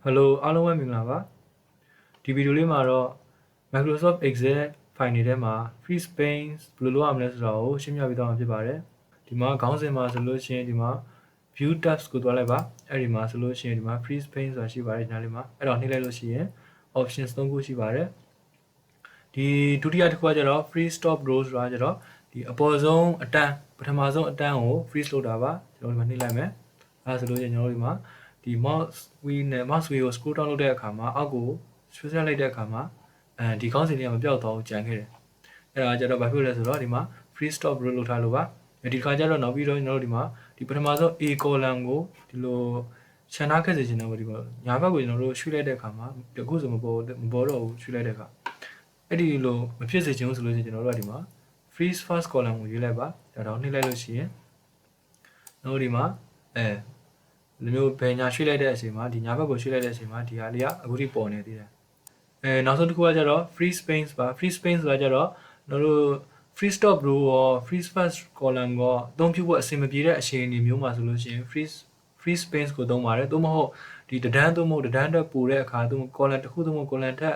Hello အားလုံးပဲမင်္ဂလာပါဒီဗီဒီယိုလေးမှာတော့ Microsoft Excel file တွေထဲမှာ freezepanes ဘယ်လိုလုပ်ရမလဲဆိုတာကိုရှင်းပြပေးသွားမှာဖြစ်ပါတယ်ဒီမှာခေါင်းစဉ်မှာဆိုလို့ရှိရင်ဒီမှာ view tabs ကိုတွားလိုက်ပါအဲ့ဒီမှာဆိုလို့ရှိရင်ဒီမှာ freezepanes ဆိုတာရှိပါတယ်ဒီနားလေးမှာအဲ့တော့နှိပ်လိုက်လို့ရှိရင် options 3ခုရှိပါတယ်ဒီဒုတိယတစ်ခုကကျတော့ freeze stop row ဆိုတာကျတော့ဒီအပေါ်ဆုံးအတန်းပထမဆုံးအတန်းကို freeze လုပ်တာပါကျွန်တော်ဒီမှာနှိပ်လိုက်မယ်အဲ့ဒါဆိုလို့ရှိရင်ကျွန်တော်ဒီမှာဒီ mouse wheel နဲ့ mouse wheel ကို scroll down လုပ်တဲ့အခါမှာအောက်ကိုဆွဲဆွဲလိုက်တဲ့အခါမှာဒီခေါင်းစဉ်လေးကမပြောက်သွားဘူးကြံခဲ့တယ်အဲ့ဒါကြတော့ဘာဖြစ်လဲဆိုတော့ဒီမှာ freeze stop row လုပ်ထားလို့ပါဒီခါကျတော့နောက်ပြီးတော့ကျွန်တော်တို့ဒီမှာဒီပထမဆုံး A column ကိုဒီလိုခြံထားခဲ့စေချင်တယ်ပေါ့ဒီမှာညာဘက်ကိုကျွန်တော်တို့ရွှေ့လိုက်တဲ့အခါမှာအခုဆိုမပေါ်တော့ဘူးရွှေ့လိုက်တဲ့အခါအဲ့ဒီလိုမဖြစ်စေချင်ဘူးဆိုလို့ရှိရင်ကျွန်တော်တို့ကဒီမှာ freeze first column ကိုရွေးလိုက်ပါဒါတော့နှိပ်လိုက်လို့ရှိရင်တို့ဒီမှာဒီမျိုးဘယ်ညာရွှေ့လိုက်တဲ့အချိန်မှာဒီညာဘက်ကိုရွှေ့လိုက်တဲ့အချိန်မှာဒီဟာလေးကအခုထိပေါ်နေသေးတယ်နောက်ဆုံးတစ်ခုကကျတော့ freezepanes ပါ freezepanes ဆိုတာကျတော့တို့ freeze stop row ရော freeze first column ရောအသုံးပြုဖို့အဆင်မပြေတဲ့အခြေအနေမျိုးမှာဆိုလို့ရှိရင် freezepanes ကိုသုံးပါတယ်သို့မဟုတ်ဒီတဒန်းသို့မဟုတ်တဒန်းတက်ပိုတဲ့အခါသို့မဟုတ် column တစ်ခုသို့မဟုတ် column ထက်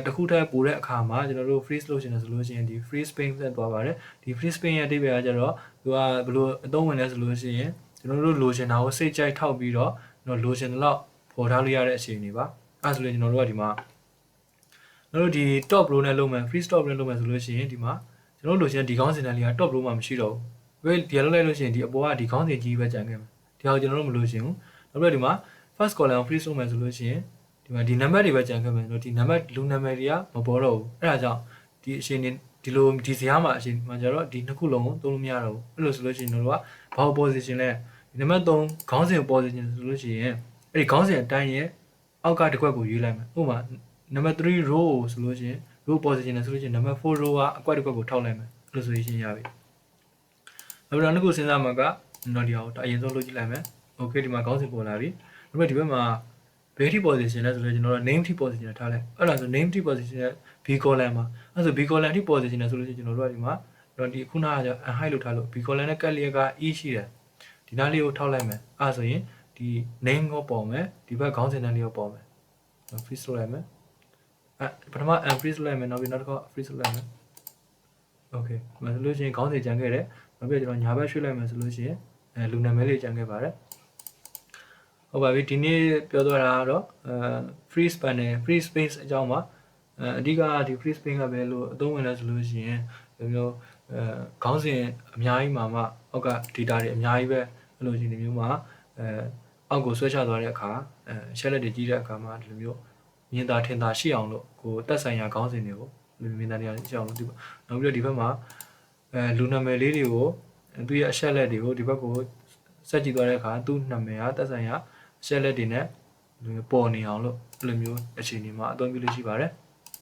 တစ်ခုထက်ပိုတဲ့အခါမှာကျွန်တော်တို့ freeze လုပ်ချင်တယ်ဆိုလို့ရှိရင်ဒီ freezepanes နဲ့တွားပါတယ်ဒီ freezepane ရဲ့အဓိပ္ပာယ်ကကျတော့သူကဘယ်လိုအသုံးဝင်လဲဆိုလို့ရှိရင်ကျွန်တော်တို့လိုချင်တာကိုစိတ်ကြိုက်ထောက်ပြီးတော့ကျွန်တော်လိုချင်တဲ့လောက်ပေါ်ထားလို့ရတဲ့အခြေအနေပါအဲဆိုရင်ကျွန်တော်တို့ကဒီမှာတို့ဒီ top row နဲ့လုပ်မယ် freeze top နဲ့လုပ်မယ်ဆိုလို့ရှိရင်ဒီမှာကျွန်တော်တို့လိုချင်တဲ့ဒီခေါင်းစဉ်တန်းလေးက top row မှာမရှိတော့ဘူးဘယ်ဒီလောက်လိုက်လို့ရှိရင်ဒီအပေါ်ကဒီခေါင်းစဉ်ကြီးပဲကြံခဲ့မယ်ဒီဟာကိုကျွန်တော်တို့မလိုချင်ဘူးနောက်ပြီးဒီမှာ first column ကို freeze လုပ်မယ်ဆိုလို့ရှိရင်ဒီမှာဒီနံပါတ်တွေပဲကြံခဲ့မယ်တို့ဒီနံပါတ်လူနာမည်တွေကမပေါ်တော့ဘူးအဲဒါကြောင့်ဒီအချိန်ဒီလိုဒီဇာတ်မှာအချိန်မှာကျတော့ဒီနှစ်ခုလုံးကိုသုံးလို့မရတော့ဘူးအဲ့လိုဆိုလို့ရှိရင်တို့ကဘာ position လဲဒီနံပါတ်3ခေါင်းစဉ် position ဆိုလို့ရှိရင်အဲ့ဒီခေါင်းစဉ်အတိုင်းရဲ့အောက်ကတစ်ခွက်ကိုရွေးလိုက်မယ်ဥပမာနံပါတ်3 row ဆိုလို့ရှိရင် row position ဆိုလို့ရှိရင်နံပါတ်4 row ကအကွက်တစ်ခွက်ကိုထောက်လိုက်မယ်အဲ့လိုဆိုရင်ရပြီနောက်ပြီးတော့တစ်ခုစဉ်းစားမှာကတော့ဒီဟာကိုအရင်ဆုံးလုပ်ကြည့်လိုက်မယ် okay ဒီမှာခေါင်းစဉ်ပေါ်လာပြီနောက်ပြီးဒီဘက်မှာဘယ်ထိ position လဲဆိုတော့ကျွန်တော်တို့ name ထိ position ထားလိုက်အဲ့ဒါဆို name ထိ position နဲ့ b column မှာအဲ့ဆို b column ထိ position နဲ့ဆိုလို့ရှိရင်ကျွန်တော်တို့ကဒီမှာတော့ဒီခုနက unhide လုပ်ထားလို့ b column နဲ့ကတ်လျက်က e ရှိတယ်ဒီနားလေးကိုထောက်လိုက်မယ်အဲ့ဆိုရင်ဒီ name ကိုပေါ်မယ်ဒီဘက်ခေါင်းစဉ်တန်းလေးကိုပေါ်မယ် freeze လုပ်လိုက်မယ်ပထမ unfreeze လုပ်လိုက်မယ်နောက်ပြီးနောက်တစ်ခါ freeze လုပ်လိုက်မယ် okay မဆိုလို့ရှိရင်ခေါင်းစဉ်ကြံခဲ့တယ်နောက်ပြီးကျွန်တော်ညာဘက်ရွှေ့လိုက်မယ်ဆိုလို့ရှိရင်လူနာမည်လေးကြံခဲ့ပါတယ်ဟုတ်ပါပြီဒီနေ့ပြောသွားတာကတော့freeze panel freeze space အကြောင်းပါအဓိကဒီ freeze space ကပဲလို့အသုံးဝင်လဲဆိုလို့ရှိရင်ဒီမျိုးခေါင်းစဉ်အများကြီးမှာအောက်က data တွေအများကြီးပဲအဲ့လိုဒီမျိုးမှာအောက်ကိုဆွဲချသွားတဲ့အခါရှက်လက်တွေကြီးတဲ့အခါမှာဒီလိုမျိုးမြင်သာထင်သာရှိအောင်လို့ကိုတက်ဆိုင်ရာခေါင်းစဉ်တွေကိုမြင်သာတရားရှိအောင်လို့ဒီနောက်ပြီးတော့ဒီဘက်မှာလူနာမည်လေးတွေကိုသူရဲ့အရှက်လက်တွေကိုဒီဘက်ကိုဆက်ကြည့်သွားတဲ့အခါသူ့နာမည်ကတက်ဆိုင်ရာရှက်လက်တွေနဲ့ပေါ်နေအောင်လို့အဲ့လိုမျိုးအခြေအနေမှာအသုံးပြုလို့ရှိပါတယ်